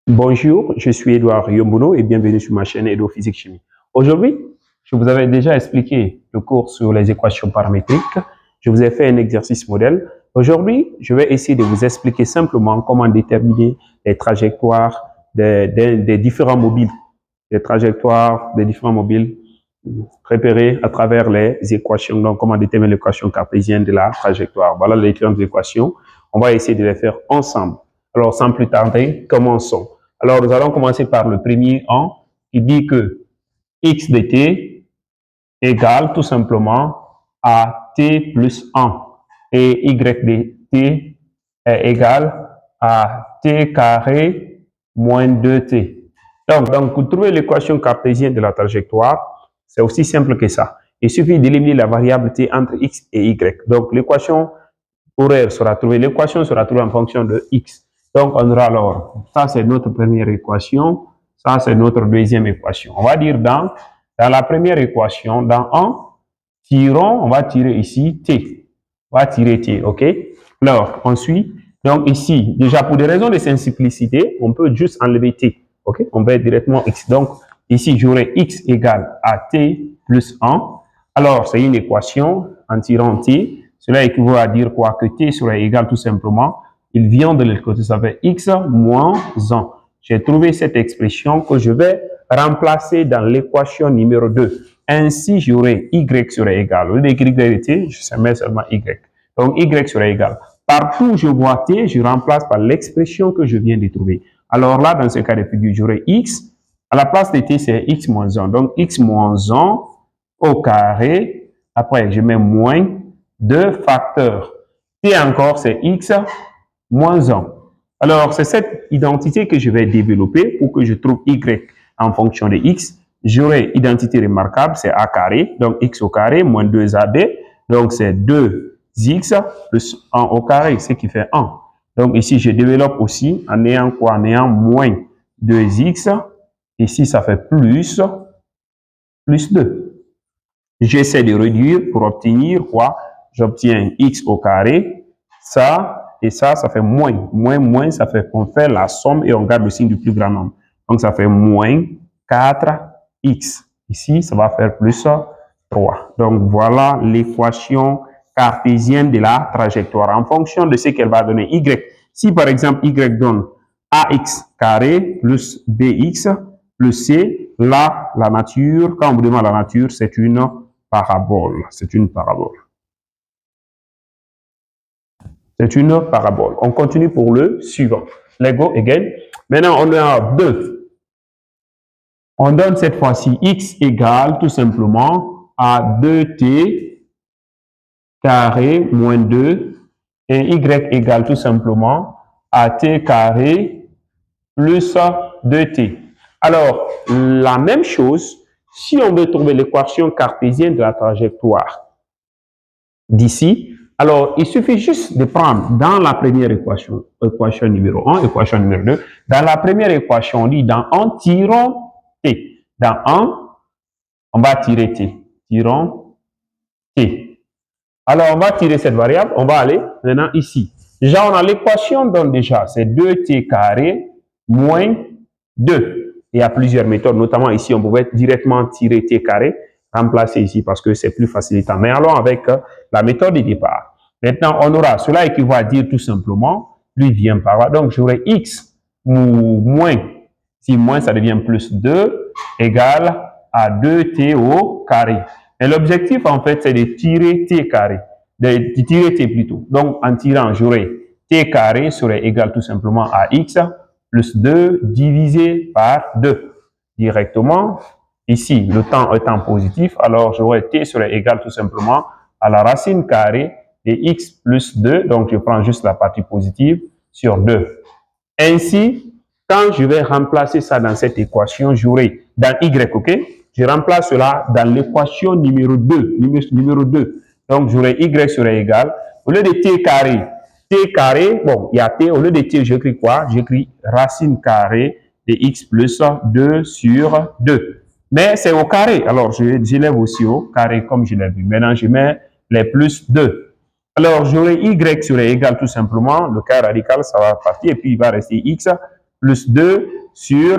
Bonjour, je suis Edouard Yombono et bienvenue sur ma chaîne Edo Physique Chimie. Aujourd'hui, je vous avais déjà expliqué le cours sur les équations paramétriques. Je vous ai fait un exercice modèle. Aujourd'hui, je vais essayer de vous expliquer simplement comment déterminer les trajectoires des différents mobiles. Les trajectoires des différents mobiles repérées à travers les équations. Donc, comment déterminer l'équation cartésienne de la trajectoire. Voilà les différentes équations. On va essayer de les faire ensemble. Alors, sans plus tarder, commençons. Alors, nous allons commencer par le premier en qui dit que x de t égale tout simplement à t plus 1 et y de t est égal à t carré moins 2t. Donc, pour trouver l'équation cartésienne de la trajectoire, c'est aussi simple que ça. Il suffit d'éliminer la variable t entre x et y. Donc, l'équation horaire sera trouvée, l'équation sera trouvée en fonction de x. Donc, on aura alors, ça c'est notre première équation, ça c'est notre deuxième équation. On va dire dans la première équation, dans 1, tirons, on va tirer ici t. On va tirer t, ok? Alors, ensuite, donc ici, déjà pour des raisons de simplicité, on peut juste enlever t, ok? On va directement x. Donc, ici, j'aurai x égale à t plus 1. Alors, c'est une équation en tirant t. Cela équivaut à dire quoi? Que t serait égal tout simplement, il vient de l'autre côté, ça fait x moins 1. J'ai trouvé cette expression que je vais remplacer dans l'équation numéro 2. Ainsi, j'aurai y serait égal. Au lieu d'écrire t, je mets seulement y. Donc, y serait égal. Partout où je vois t, je remplace par l'expression que je viens de trouver. Alors là, dans ce cas de figure, j'aurai x. À la place de t, c'est x moins 1. Donc, x moins 1 au carré. Après, je mets moins 2 facteurs. T encore, c'est x moins 1. Alors, c'est cette identité que je vais développer pour que je trouve y en fonction de x. J'aurai identité remarquable, c'est a carré, donc x au carré moins 2ab, donc c'est 2x plus 1 au carré, ce qui fait 1. Donc ici, je développe aussi en ayant quoi? En ayant moins 2x. Ici, ça fait plus 2. J'essaie de réduire pour obtenir quoi? J'obtiens x au carré, ça et ça fait moins. Moins, ça fait qu'on fait la somme et on garde le signe du plus grand nombre. Donc, ça fait moins 4x. Ici, ça va faire plus 3. Donc, voilà l'équation cartésienne de la trajectoire en fonction de ce qu'elle va donner y. Si, par exemple, y donne ax carré plus bx plus c, là, la nature, quand on vous demande la nature, c'est une parabole. C'est une parabole. C'est une parabole. On continue pour le suivant. Let's go again. Maintenant, on a 2. On donne cette fois-ci x égale tout simplement à 2t carré moins 2 et y égale tout simplement à t carré plus 2t. Alors, la même chose, si on veut trouver l'équation cartésienne de la trajectoire d'ici, alors il suffit juste de prendre dans la première équation, équation numéro 1, équation numéro 2, dans la première équation, on dit dans 1, tirons t. Dans 1, on va tirer t. Tirons t. Alors, on va tirer cette variable, on va aller maintenant ici. Déjà, on a l'équation, donc déjà, c'est 2t carré moins 2. Il y a plusieurs méthodes, notamment ici, on pouvait directement tirer t carré, remplacer ici parce que c'est plus facilitant. Mais allons avec la méthode de départ. Maintenant, on aura, cela équivaut à dire tout simplement, lui vient par là. Donc, j'aurai x moins, si moins, ça devient plus 2, égale à 2t au carré. Et l'objectif, en fait, c'est de tirer t carré, de tirer t plutôt. Donc, en tirant, j'aurai t carré serait égal tout simplement à x plus 2 divisé par 2. Directement, ici, le temps étant positif, alors j'aurai t serait égal tout simplement à la racine carrée de x plus 2. Donc, je prends juste la partie positive sur 2. Ainsi, quand je vais remplacer ça dans cette équation, j'aurai dans y, ok? Je remplace cela dans l'équation numéro 2. Numéro 2. Donc, j'aurai y serait égal, au lieu de t carré, bon, il y a t, au lieu de t, j'écris quoi? J'écris racine carrée de x plus 2 sur 2. Mais c'est au carré, alors je lève aussi au carré comme je l'ai vu. Maintenant, je mets les plus 2. Alors, j'aurai y serait égal tout simplement, le cas radical, ça va partir, et puis il va rester x plus 2 sur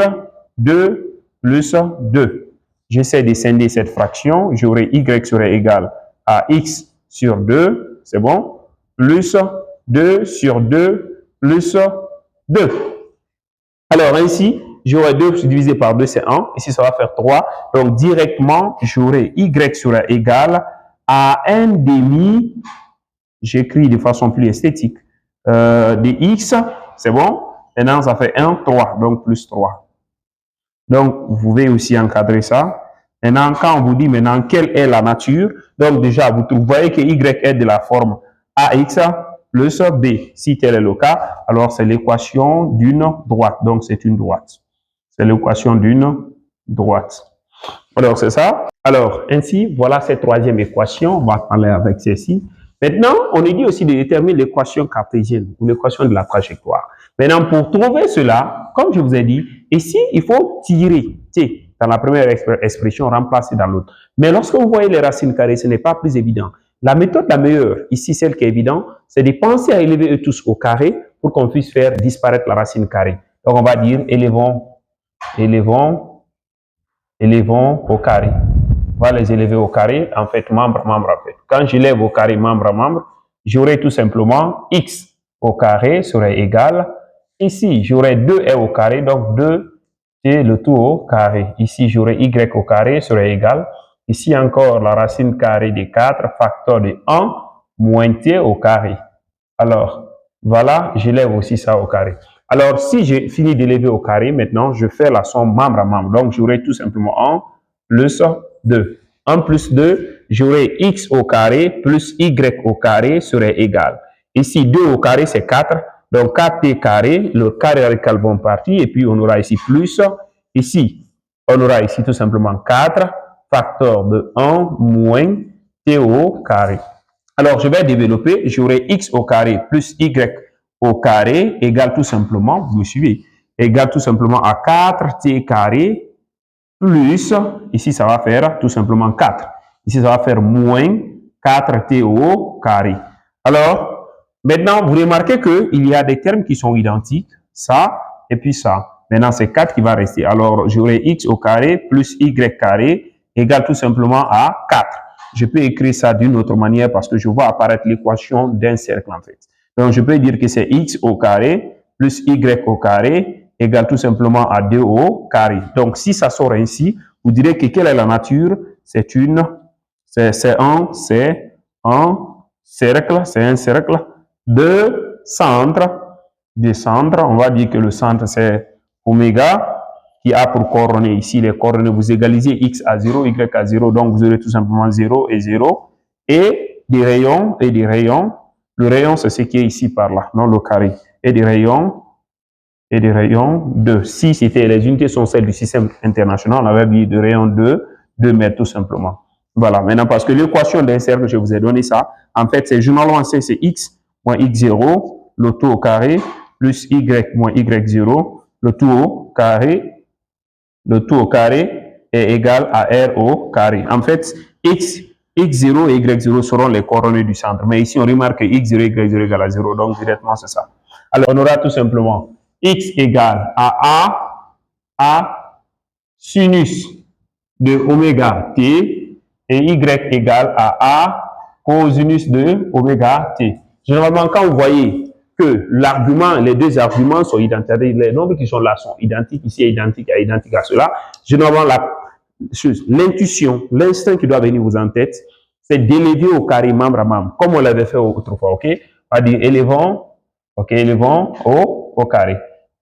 2 plus 2. J'essaie de scinder cette fraction. J'aurai y serait égal à x sur 2, c'est bon, plus 2 sur 2 plus 2. Alors ainsi, j'aurai 2 divisé par 2, c'est 1. Ici, ça va faire 3. Donc directement, j'aurai y sera égal à 1 demi, j'écris de façon plus esthétique, de x, c'est bon. Maintenant, ça fait 1, 3, donc plus 3. Donc, vous pouvez aussi encadrer ça. Maintenant, quand on vous dit maintenant quelle est la nature, donc déjà, vous voyez que y est de la forme ax plus b. Si tel est le cas, alors c'est l'équation d'une droite. Donc, c'est une droite. C'est l'équation d'une droite. Alors, c'est ça. Alors, ainsi, voilà cette troisième équation. On va parler avec celle-ci. Maintenant, on est dit aussi de déterminer l'équation cartésienne ou l'équation de la trajectoire. Maintenant, pour trouver cela, comme je vous ai dit, ici, il faut tirer. Dans la première expression, remplacer dans l'autre. Mais lorsque vous voyez les racines carrées, ce n'est pas plus évident. La méthode la meilleure, ici, celle qui est évidente, c'est de penser à élever eux tous au carré pour qu'on puisse faire disparaître la racine carrée. Donc, on va dire élevons au carré. On va les élever au carré, en fait, membre. En fait. Quand j'élève au carré membre, j'aurai tout simplement x au carré serait égal. Ici, j'aurai 2 au carré, donc 2 c'est le tout au carré. Ici, j'aurai y au carré serait égal. Ici encore, la racine carrée de 4, facteur de 1, moins t au carré. Alors, voilà, j'élève aussi ça au carré. Alors, si j'ai fini d'élever au carré, maintenant, je fais la somme membre à membre. Donc, j'aurai tout simplement 1 plus 2. 1 plus 2, j'aurai x au carré plus y au carré serait égal. Ici, 2 au carré, c'est 4. Donc, 4t carré, le carré radical vont partir. Et puis, on aura ici plus. Ici, on aura ici tout simplement 4, facteur de 1 moins t au carré. Alors, je vais développer. J'aurai x au carré plus y au carré égale tout simplement, vous me suivez, égale tout simplement à 4t carré plus, ici ça va faire tout simplement 4. Ici ça va faire moins 4t au carré. Alors, maintenant vous remarquez qu'il y a des termes qui sont identiques, ça et puis ça. Maintenant c'est 4 qui va rester. Alors j'aurai x au carré plus y carré égale tout simplement à 4. Je peux écrire ça d'une autre manière parce que je vois apparaître l'équation d'un cercle en fait. Donc je peux dire que c'est x au carré plus y au carré égale tout simplement à 2 au carré. Donc, si ça sort ainsi, vous direz que quelle est la nature? C'est un cercle de centre. On va dire que le centre, c'est oméga, qui a pour coordonnées ici les coordonnées. Vous égalisez x à 0, y à 0, donc vous aurez tout simplement 0 et 0. Et des rayons. Le rayon, c'est ce qui est ici par là, non le carré. Et des rayons 2. Si c'était les unités sont celles du système international, on avait dit de rayon 2 mètres tout simplement. Voilà, maintenant parce que l'équation d'un cercle, je vous ai donné ça, en fait, c'est généralement c'est x moins x0, le tout au carré, plus y moins y0, le tout au carré est égal à r au carré. En fait, x0 et y0 seront les coordonnées du centre. Mais ici, on remarque que x0 et y0 égale à 0, donc directement, c'est ça. Alors, on aura tout simplement x égale à sinus de oméga t et y égale à cosinus de oméga t. Généralement, quand vous voyez que les deux arguments sont identiques, les nombres qui sont là sont identiques, ici est identique à cela, généralement, l'intuition, l'instinct qui doit venir vous en tête, c'est d'élever au carré membre à membre, comme on l'avait fait autrefois, ok? On va dire élevons au carré.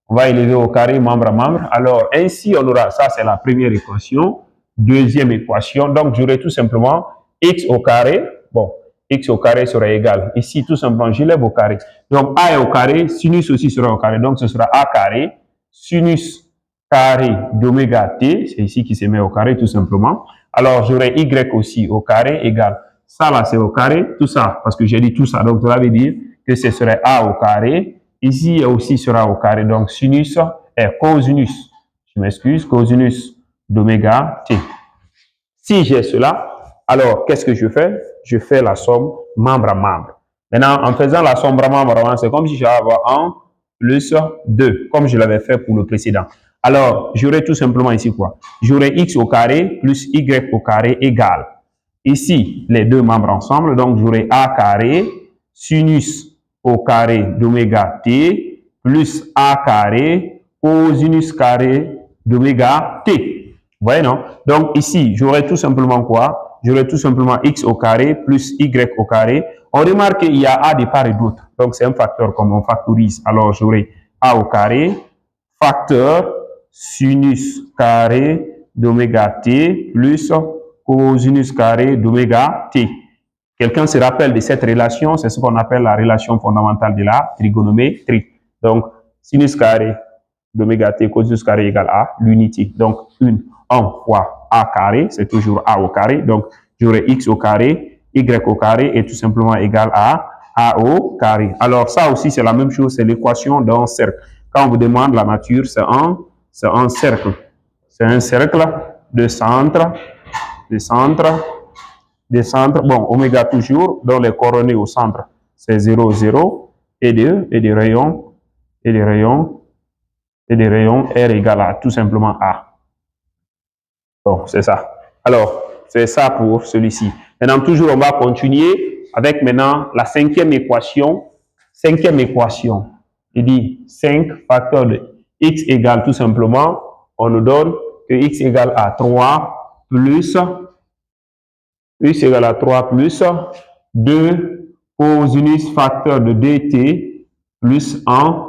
On va élever au carré membre à membre. Alors, ainsi, on aura, ça c'est la première équation. Deuxième équation, donc j'aurai tout simplement x au carré. Bon, x au carré sera égal. Ici, tout simplement, j'élève au carré. Donc, a est au carré, sinus aussi sera au carré. Donc, ce sera a carré, sinus carré d'oméga t. C'est ici qui se met au carré, tout simplement. Alors, j'aurai y aussi au carré égal. Ça, là, c'est au carré, tout ça, parce que j'ai dit tout ça. Donc, ça veut dire que ce serait a au carré. Ici aussi sera au carré. Donc, sinus est cosinus. Je m'excuse, cosinus d'oméga t. Si j'ai cela, alors qu'est-ce que je fais? Je fais la somme membre à membre. Maintenant, en faisant la somme membre à membre, c'est comme si j'allais avoir 1 plus 2, comme je l'avais fait pour le précédent. Alors, j'aurai tout simplement ici quoi? J'aurai x au carré plus y au carré égale. Ici, les deux membres ensemble, donc j'aurai a carré sinus au carré d'oméga t plus a carré cosinus carré d'oméga t. Vous voyez, non? Donc ici, j'aurai tout simplement quoi? J'aurai tout simplement x au carré plus y au carré. On remarque qu'il y a a de part et d'autre. Donc c'est un facteur comme on factorise. Alors j'aurai a au carré facteur sinus carré d'oméga t plus cosinus carré d'oméga t. Quelqu'un se rappelle de cette relation, c'est ce qu'on appelle la relation fondamentale de la trigonométrie. Donc, sinus carré d'oméga t cosinus carré égale a, l'unité. Donc, 1 fois a carré, c'est toujours a au carré. Donc, j'aurai x au carré, y au carré est tout simplement égal à a au carré. Alors, ça aussi, c'est la même chose, c'est l'équation d'un cercle. Quand on vous demande la nature, c'est un cercle. C'est un cercle de centre, bon, oméga toujours, dont les coordonnées au centre, c'est 0, 0, et des rayons R égale à tout simplement A. Donc, c'est ça. Alors, c'est ça pour celui-ci. Maintenant, toujours, on va continuer avec maintenant la cinquième équation. Il dit 5 facteurs de x égale tout simplement, on nous donne que x égale à 3 plus x égale à 3 plus 2 cosinus facteur de dt plus 1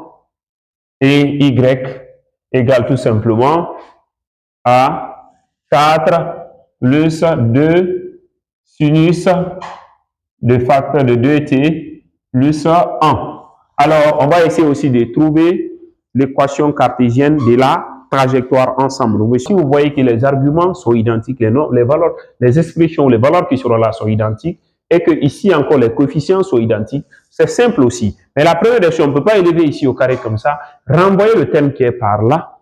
et y égale tout simplement à 4 plus 2 sinus de facteur de 2t plus 1. Alors, on va essayer aussi de trouver l'équation cartésienne de la trajectoire ensemble. Donc, si vous voyez que les arguments sont identiques, les valeurs, les expressions, les valeurs qui seront là sont identiques, et que ici encore les coefficients sont identiques, c'est simple aussi. Mais la première des choses, on ne peut pas élever ici au carré comme ça, renvoyer le terme qui est par là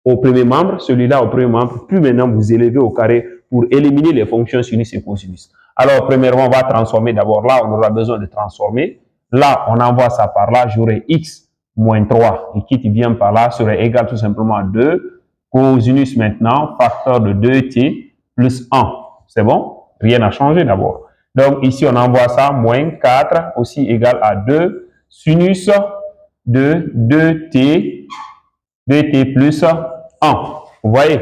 au premier membre, celui-là au premier membre, puis maintenant vous élevez au carré pour éliminer les fonctions sinus et cosinus. Alors, premièrement, on va transformer d'abord là, on aura besoin de transformer. Là, on envoie ça par là, j'aurai x moins 3, et qui vient par là serait égal tout simplement à 2, cosinus maintenant, facteur de 2t plus 1. C'est bon? Rien n'a changé d'abord. Donc, ici, on envoie ça, moins 4, aussi égal à 2, sinus de 2t plus 1. Vous voyez?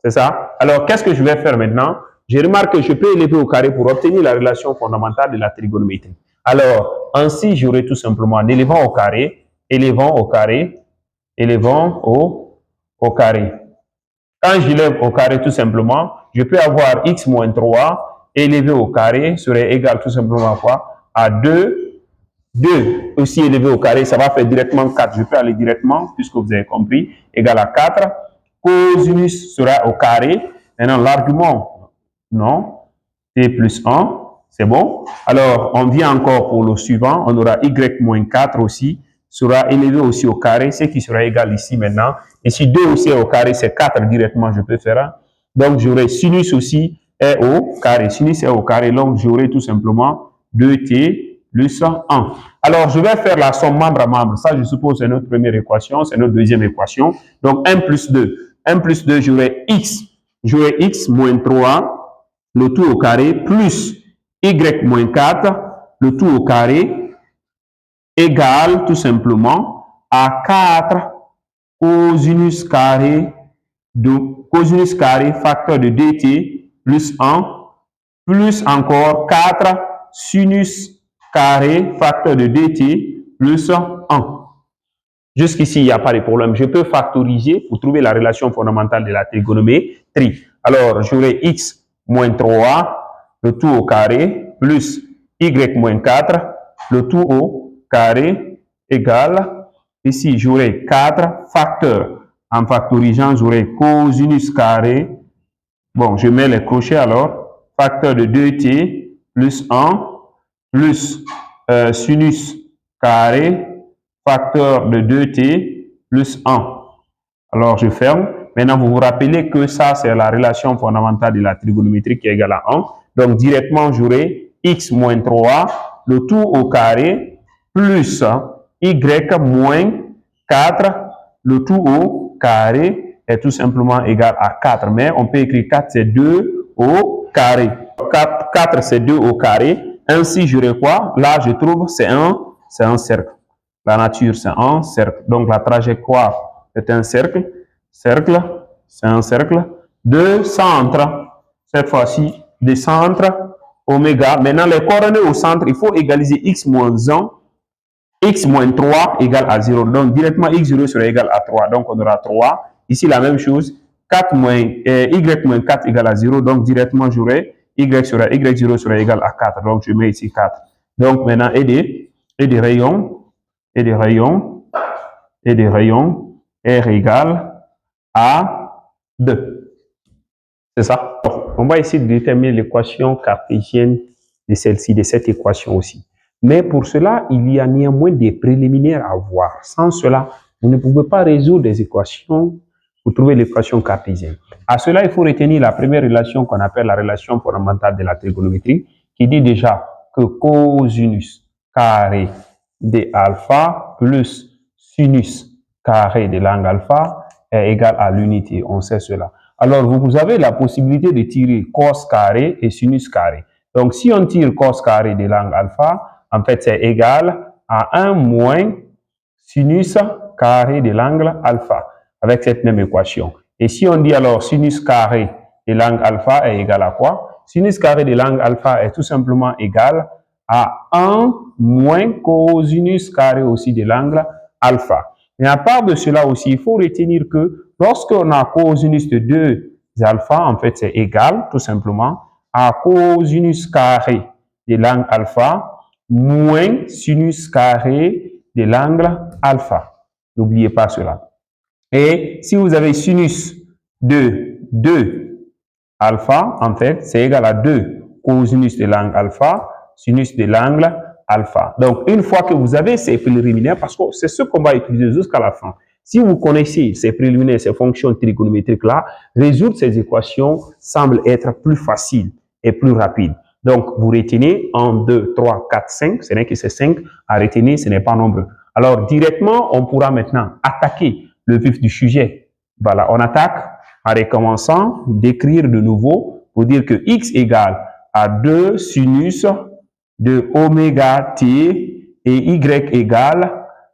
C'est ça? Alors, qu'est-ce que je vais faire maintenant? Je remarque que je peux élever au carré pour obtenir la relation fondamentale de la trigonométrie. Alors, ainsi, j'aurai tout simplement, en élevant au carré, au carré. Quand j'élève au carré, tout simplement, je peux avoir x moins 3 élevé au carré serait égal tout simplement à quoi? À 2 aussi élevé au carré, ça va faire directement 4. Je peux aller directement, puisque vous avez compris, égal à 4. Cosinus sera au carré. Maintenant, l'argument, non, t plus 1, c'est bon. Alors, on vient encore pour le suivant. On aura y moins 4 aussi, sera élevé aussi au carré, ce qui sera égal ici maintenant. Et si 2 aussi est au carré, c'est 4 directement, je peux faire. Donc, j'aurai sinus aussi est au carré. Sinus est au carré, donc j'aurai tout simplement 2t plus 1. Alors, je vais faire la somme membre à membre. Ça, je suppose, c'est notre première équation, c'est notre deuxième équation. Donc, 1 plus 2. 1 plus 2, j'aurai x moins 3, le tout au carré, plus y moins 4, le tout au carré, égale tout simplement à 4 cosinus carré facteur de dt plus 1, plus encore 4 sinus carré facteur de dt plus 1. Jusqu'ici, il n'y a pas de problème. Je peux factoriser pour trouver la relation fondamentale de la trigonométrie. Alors, j'aurai x moins 3, le tout au carré, plus y moins 4, le tout au carré, égale, ici, j'aurai 4 facteurs. En factorisant, j'aurai cosinus carré. Bon, je mets les crochets alors. Facteur de 2t plus 1, plus sinus carré, facteur de 2t plus 1. Alors, je ferme. Maintenant, vous vous rappelez que ça, c'est la relation fondamentale de la trigonométrie qui est égale à 1. Donc, directement, j'aurai x moins 3, le tout au carré, plus y moins 4, le tout au carré est tout simplement égal à 4. Mais on peut écrire 4, c'est 2 au carré. 4 c'est 2 au carré. Ainsi, j'aurai quoi? Là, je trouve, c'est un cercle. La nature, c'est un cercle. Donc, la trajectoire est un cercle. Cercle, c'est un cercle. De centre. Cette fois-ci, de centre, oméga. Maintenant, les coordonnées au centre, il faut égaliser x moins 1. X moins 3 égale à 0. Donc, directement, x0 sera égal à 3. Donc, on aura 3. Ici, la même chose. Y moins 4 égale à 0. Donc, directement, j'aurai y0 sera égal à 4. Donc, je mets ici 4. Donc, maintenant, et des rayons, R égale à 2. C'est ça. On va essayer de déterminer l'équation cartésienne de celle-ci, de cette équation aussi. Mais pour cela, il y a néanmoins des préliminaires à voir. Sans cela, vous ne pouvez pas résoudre des équations pour trouver l'équation cartésienne. À cela, il faut retenir la première relation qu'on appelle la relation fondamentale de la trigonométrie, qui dit déjà que cosinus carré de alpha plus sinus carré de l'angle alpha est égal à l'unité. On sait cela. Alors, vous avez la possibilité de tirer cos carré et sinus carré. Donc, si on tire cos carré de l'angle alpha, en fait, c'est égal à 1 moins sinus carré de l'angle alpha, avec cette même équation. Et si on dit alors sinus carré de l'angle alpha est égal à quoi? Sinus carré de l'angle alpha est tout simplement égal à 1 moins cosinus carré aussi de l'angle alpha. Et à part de cela aussi, il faut retenir que lorsqu'on a cosinus de 2 alpha, en fait, c'est égal tout simplement à cosinus carré de l'angle alpha moins sinus carré de l'angle alpha. N'oubliez pas cela. Et si vous avez sinus de 2 alpha, en fait, c'est égal à 2 cosinus de l'angle alpha, sinus de l'angle alpha. Donc, une fois que vous avez ces préliminaires, parce que c'est ce qu'on va utiliser jusqu'à la fin, si vous connaissez ces préliminaires, ces fonctions trigonométriques-là, résoudre ces équations semble être plus facile et plus rapide. Donc, vous retenez 1, 2, 3, 4, 5, ce n'est que ces 5 à retenir, ce n'est pas nombreux. Alors, directement, on pourra maintenant attaquer le vif du sujet. Voilà, on attaque en recommençant d'écrire de nouveau pour dire que x égale à 2 sinus de oméga t et y égale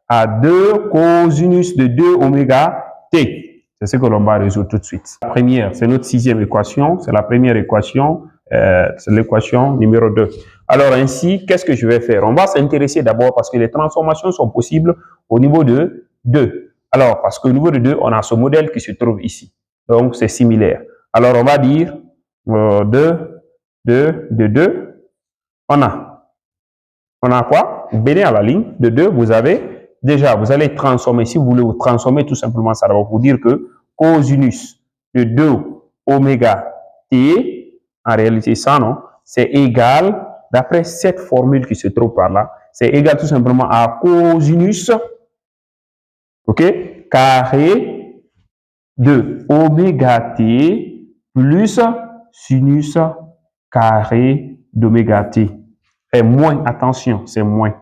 à 2 cosinus de 2 oméga t. C'est ce que l'on va résoudre tout de suite. La première, c'est notre sixième équation, c'est la première équation, c'est l'équation numéro 2. Alors ainsi, qu'est-ce que je vais faire? On va s'intéresser d'abord parce que les transformations sont possibles au niveau de 2. Alors, parce qu'au niveau de 2, on a ce modèle qui se trouve ici. Donc, c'est similaire. Alors, on va dire 2, on a quoi? Venez à la ligne de 2, vous avez, déjà, vous allez transformer, si vous voulez vous transformer tout simplement, ça va vous dire que cosinus de 2 oméga t, en réalité ça, non, c'est égal, d'après cette formule qui se trouve par là, c'est égal tout simplement à cosinus, ok, carré de oméga t plus sinus carré d'oméga t. Et moins, attention, c'est moins.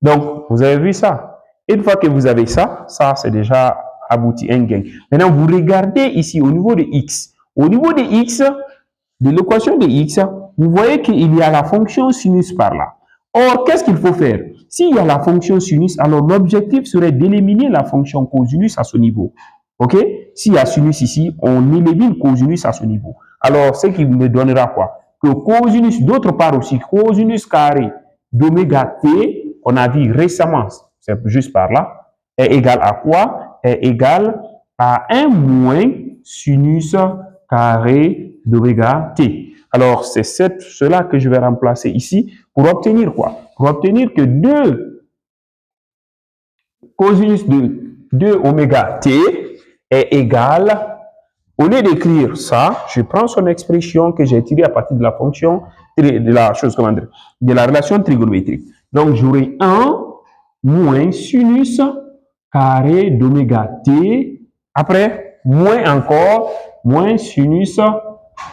Donc, vous avez vu ça. Une fois que vous avez ça, ça c'est déjà abouti un gain. Maintenant, vous regardez ici au niveau de x. Au niveau de x, de l'équation de x, vous voyez qu'il y a la fonction sinus par là. Or, qu'est-ce qu'il faut faire? S'il y a la fonction sinus, alors l'objectif serait d'éliminer la fonction cosinus à ce niveau. Ok? S'il y a sinus ici, on élimine cosinus à ce niveau. Alors, ce qui me donnera quoi? Que cosinus, d'autre part aussi, cosinus carré d'oméga t, on a vu récemment, c'est juste par là, est égal à quoi? Est égal à 1 moins sinus carré d'oméga t. Alors, c'est cela que je vais remplacer ici pour obtenir quoi? Pour obtenir que 2 cosinus de 2 oméga t est égal, au lieu d'écrire ça, je prends son expression que j'ai tirée à partir de la fonction, de la relation trigonométrique. Donc, j'aurai 1 moins sinus carré d'oméga t, après, moins encore, moins sinus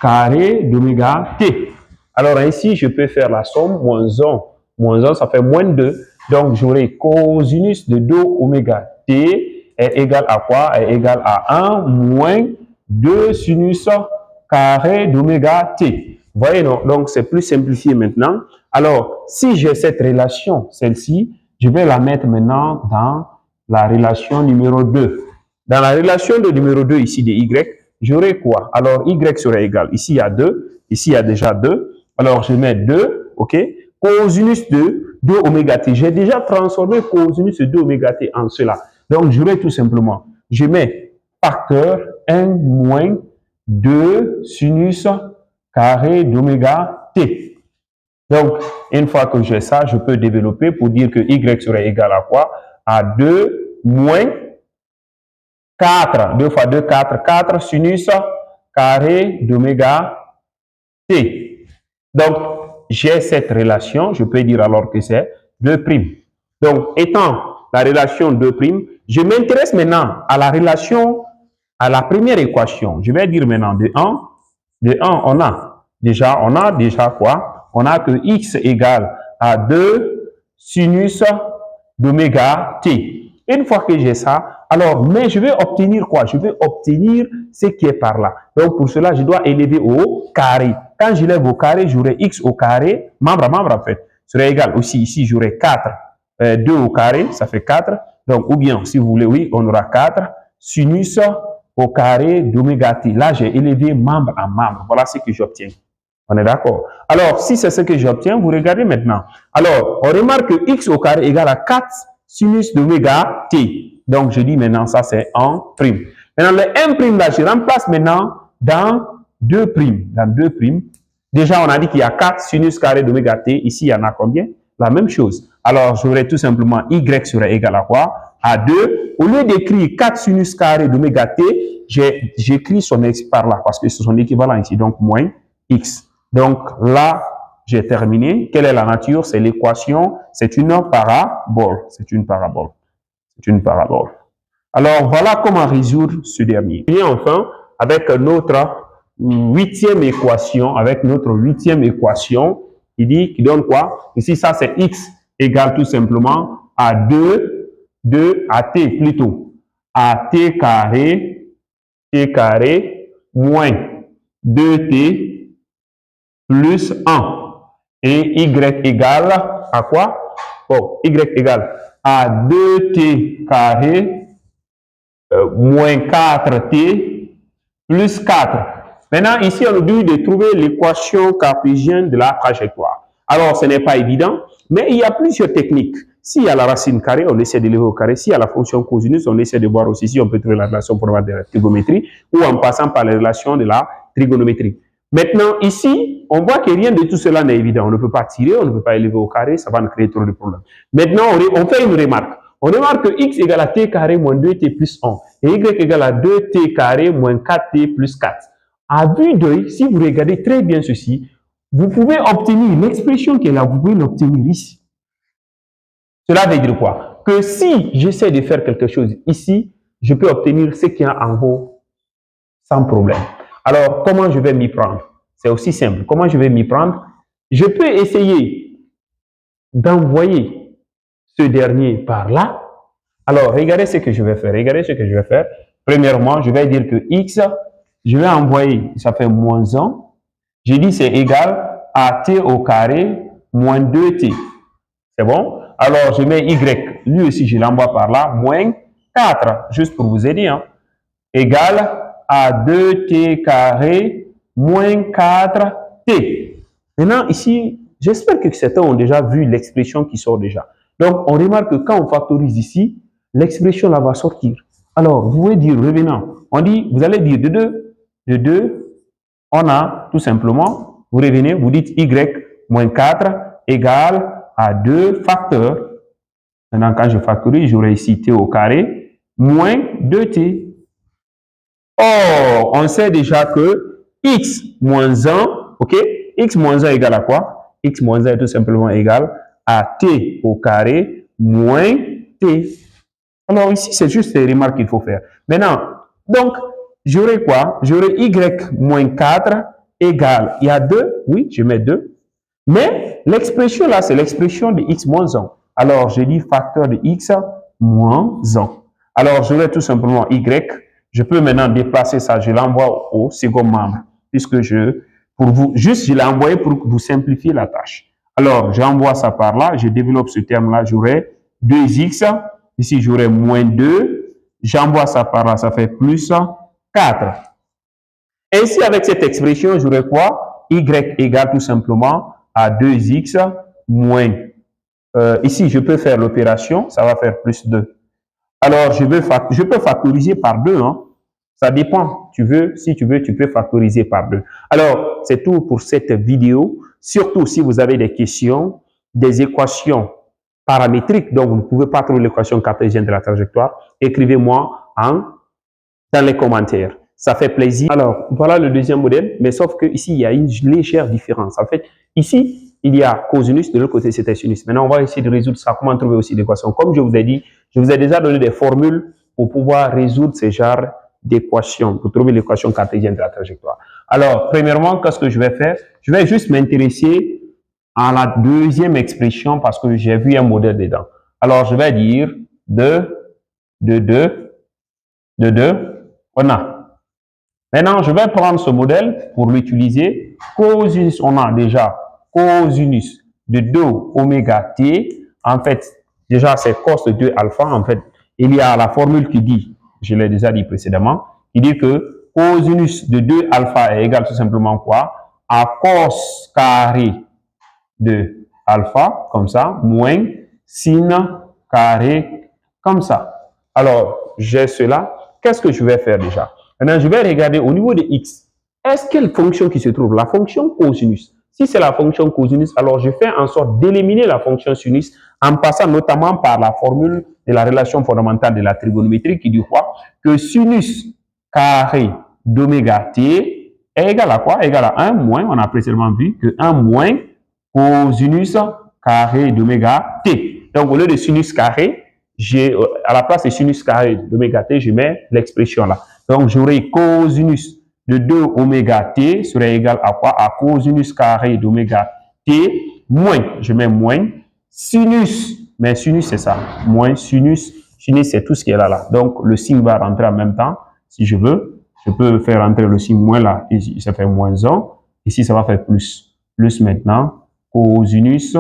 carré d'oméga t. Alors, ainsi, je peux faire la somme, moins 1, ça fait moins 2. Donc, j'aurai cosinus de 2 oméga t est égal à quoi? Est égal à 1 moins 2 sinus carré d'oméga t. Vous voyez, non? Donc, c'est plus simplifié maintenant. Alors, si j'ai cette relation, celle-ci, je vais la mettre maintenant dans la relation numéro 2. Dans la relation de numéro 2 ici de y, j'aurai quoi? Alors, y serait égal. Ici, il y a 2. Ici, il y a déjà 2. Alors, je mets 2, OK? Cosinus de 2 oméga t. J'ai déjà transformé cosinus de 2 oméga t en cela. Donc, j'aurai tout simplement, je mets facteur 1 moins 2 sinus carré d'oméga t. Donc, une fois que j'ai ça, je peux développer pour dire que y serait égal à quoi? À 2 moins 4. 2 fois 2, 4. 4 sinus carré d'oméga t. Donc, j'ai cette relation, je peux dire alors que c'est 2'. Donc, étant la relation 2', je m'intéresse maintenant à la relation, à la première équation. Je vais dire maintenant de 1, on a déjà quoi? On a que x égale à 2 sinus d'oméga t. Une fois que j'ai ça, alors, mais je vais obtenir quoi? Je vais obtenir ce qui est par là. Donc, pour cela, je dois élever au carré. Quand je lève au carré, j'aurai x au carré, membre à membre en fait, serait égal aussi, ici, j'aurai 4. 2 au carré, ça fait 4. Donc, ou bien, si vous voulez, oui, on aura 4 sinus au carré d'oméga t. Là, j'ai élevé membre à membre. Voilà ce que j'obtiens. On est d'accord? Alors, si c'est ce que j'obtiens, vous regardez maintenant. Alors, on remarque que x au carré égale à 4 sinus d'oméga t. Donc, je dis maintenant, ça c'est 1'. Maintenant, le 1' là, je remplace maintenant dans 2'. Dans 2'. Déjà, on a dit qu'il y a 4 sinus carré d'oméga t. Ici, il y en a combien? La même chose. Alors, j'aurai tout simplement y serait égal à quoi? À 2. Au lieu d'écrire 4 sinus carré d'oméga t, j'écris son x par là parce que c'est son équivalent ici. Donc, moins x. Donc, là, j'ai terminé. Quelle est la nature? C'est l'équation. C'est une parabole. C'est une parabole. C'est une parabole. Alors, voilà comment résoudre ce dernier. Et enfin, avec notre huitième équation, qui donne quoi? Ici, ça, c'est x égale tout simplement à 2 à t plutôt, à t carré moins 2t plus 1. Et y égale à quoi? Bon, y égale à 2t carré moins 4t plus 4. Maintenant, ici, on nous dit de trouver l'équation cartésienne de la trajectoire. Alors, ce n'est pas évident, mais il y a plusieurs techniques. S'il y a la racine carrée, on essaie de l'élever au carré. S'il y a la fonction cosinus, on essaie de voir aussi si on peut trouver la relation pour avoir de la trigonométrie ou en passant par les relations de la trigonométrie. Maintenant, ici, on voit que rien de tout cela n'est évident. On ne peut pas tirer, on ne peut pas élever au carré, ça va nous créer trop de problèmes. Maintenant, on fait une remarque. On remarque que x égale à t carré moins 2t plus 1 et y égale à 2t carré moins 4t plus 4. À vue d'œil, si vous regardez très bien ceci, vous pouvez obtenir l'expression qui est là, vous pouvez l'obtenir ici. Cela veut dire quoi? Que si j'essaie de faire quelque chose ici, je peux obtenir ce qu'il y a en haut sans problème. Alors, comment je vais m'y prendre? C'est aussi simple. Comment je vais m'y prendre? Je peux essayer d'envoyer ce dernier par là. Alors, regardez ce que je vais faire. Premièrement, je vais dire que x, je vais envoyer, ça fait moins 1. J'ai dit c'est égal à t au carré moins 2t. C'est bon? Alors, je mets y. Lui aussi, je l'envoie par là. Moins 4, juste pour vous aider. Égal à 2t carré moins 4t. Maintenant, ici, j'espère que certains ont déjà vu l'expression qui sort déjà. Donc, on remarque que quand on factorise ici, l'expression là va sortir. Alors, vous pouvez dire, revenant, on dit, vous allez dire de 2, on a tout simplement, vous revenez, vous dites y moins 4 égale à 2 facteurs. Maintenant, quand je factorise, j'aurai ici t au carré moins 2t. Or, on sait déjà que x moins 1, ok, x moins 1 égale à quoi? X moins 1 est tout simplement égal à t au carré moins t. Alors ici, c'est juste les remarques qu'il faut faire. Maintenant, donc, j'aurai quoi? J'aurai y moins 4 égale, il y a 2, oui, je mets 2, mais l'expression là, c'est l'expression de x moins 1. Alors, je dis facteur de x moins 1. Alors, j'aurai tout simplement y. Je peux maintenant déplacer ça, je l'envoie au second membre, puisque je l'ai envoyé pour vous simplifier la tâche. Alors, j'envoie ça par là, je développe ce terme-là, j'aurai 2x, ici j'aurai moins 2, j'envoie ça par là, ça fait plus 4. Ainsi, avec cette expression, j'aurai quoi? Y égale tout simplement à 2x moins. Ici, je peux faire l'opération, ça va faire plus 2. Alors, je peux factoriser par 2. Hein. Ça dépend. Si tu veux, tu peux factoriser par 2. Alors, c'est tout pour cette vidéo. Surtout si vous avez des questions, des équations paramétriques dont vous ne pouvez pas trouver l'équation cartésienne de la trajectoire, écrivez-moi dans les commentaires. Ça fait plaisir. Alors, voilà le deuxième modèle, mais sauf que ici il y a une légère différence. En fait, ici, il y a cosinus, de l'autre côté, c'était sinus. Maintenant, on va essayer de résoudre ça. Comment trouver aussi l'équation? Comme je vous ai dit, je vous ai déjà donné des formules pour pouvoir résoudre ce genre d'équation, pour trouver l'équation cartésienne de la trajectoire. Alors, premièrement, qu'est-ce que je vais faire? Je vais juste m'intéresser à la deuxième expression parce que j'ai vu un modèle dedans. Alors, je vais dire 2, on a. Maintenant, je vais prendre ce modèle pour l'utiliser. Cosinus, on a déjà cosinus de 2 oméga t. En fait, déjà, c'est cos de 2 alpha. En fait, il y a la formule qui dit, je l'ai déjà dit précédemment, qui dit que cosinus de 2 alpha est égal tout simplement quoi? À cos carré de alpha, comme ça, moins sin carré, comme ça. Alors, j'ai cela. Qu'est-ce que je vais faire déjà? Maintenant, je vais regarder au niveau de x. Est-ce quelle fonction qui se trouve? La fonction cosinus. Si c'est la fonction cosinus, alors je fais en sorte d'éliminer la fonction sinus en passant notamment par la formule de la relation fondamentale de la trigonométrie qui dit quoi? Que sinus carré d'oméga t est égal à quoi? Égal à 1 moins, on a précédemment vu que 1 moins cosinus carré d'oméga t. Donc, au lieu de sinus carré, à la place de sinus carré d'oméga t, je mets l'expression là. Donc, j'aurai cosinus de 2 oméga t serait égal à quoi? À cosinus carré d'oméga t moins, je mets moins, sinus, mais sinus c'est ça, moins sinus c'est tout ce qui est là. Donc, le signe va rentrer en même temps. Si je veux, je peux faire rentrer le signe moins là, ici ça fait moins 1. Ici, ça va faire plus. Plus maintenant, cosinus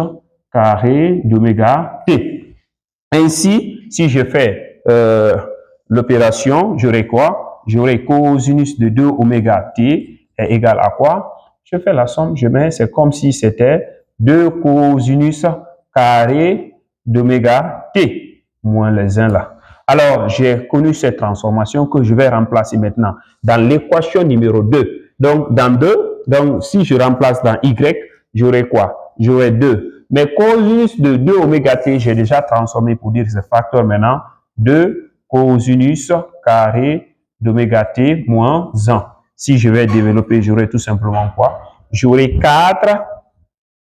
carré d'oméga t. Ainsi, si je fais l'opération, j'aurai quoi? J'aurai cosinus de 2 oméga t est égal à quoi? Je fais la somme, je mets, c'est comme si c'était 2 cosinus carré d'oméga t moins les 1 là. Alors, j'ai connu cette transformation que je vais remplacer maintenant dans l'équation numéro 2. Donc, dans 2, donc si je remplace dans y, j'aurai quoi? J'aurai 2. Mais cosinus de 2 oméga t, j'ai déjà transformé pour dire ce facteur maintenant. 2 cosinus carré d'oméga t moins 1. Si je vais développer, j'aurai tout simplement quoi? J'aurai 4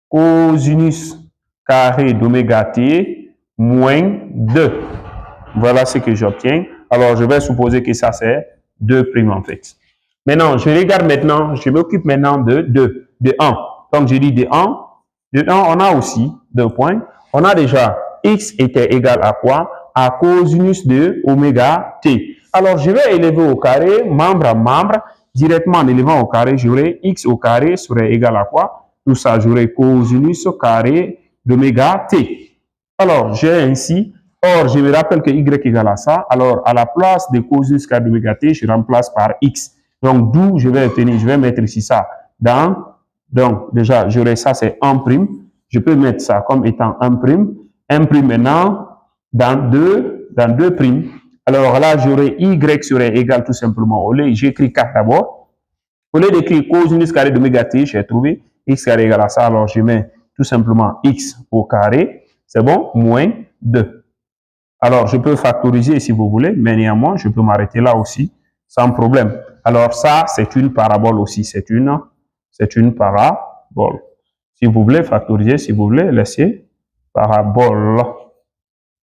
cosinus carré d'oméga t moins 2. Voilà ce que j'obtiens. Alors, je vais supposer que ça, c'est 2' en fait. Maintenant, je regarde maintenant, je m'occupe maintenant de 1. Donc, je dis de 1. De 1, on a aussi 2 points. On a déjà x était égal à quoi? À cosinus de oméga t. Alors, je vais élever au carré, membre à membre. Directement en élevant au carré, j'aurai x au carré serait égal à quoi? Tout ça, j'aurai cosinus carré d'oméga t. Alors, j'ai ainsi, or, je me rappelle que y égale à ça. Alors, à la place de cosinus carré d'oméga t, je remplace par x. Donc, d'où je vais obtenir, je vais mettre ici ça donc, déjà, j'aurai ça, c'est 1'. Je peux mettre ça comme étant 1'. 1' maintenant, dans 2'. Alors là, j'aurai y serait égal tout simplement, au lieu, j'écris 4 d'abord. Au lieu d'écrire cosinus carré d'oméga t, j'ai trouvé x carré égal à ça. Alors, je mets tout simplement x au carré. C'est bon? Moins 2. Alors, je peux factoriser si vous voulez, mais néanmoins, je peux m'arrêter là aussi, sans problème. Alors, ça, c'est une parabole aussi. C'est une parabole. Si vous voulez factoriser, si vous voulez, laissez parabole.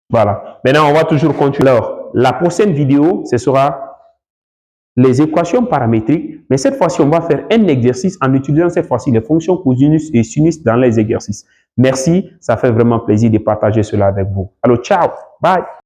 Voilà. Maintenant, on va toujours continuer. Alors, la prochaine vidéo, ce sera les équations paramétriques. Mais cette fois-ci, on va faire un exercice en utilisant cette fois-ci les fonctions cosinus et sinus dans les exercices. Merci. Ça fait vraiment plaisir de partager cela avec vous. Alors, ciao. Bye.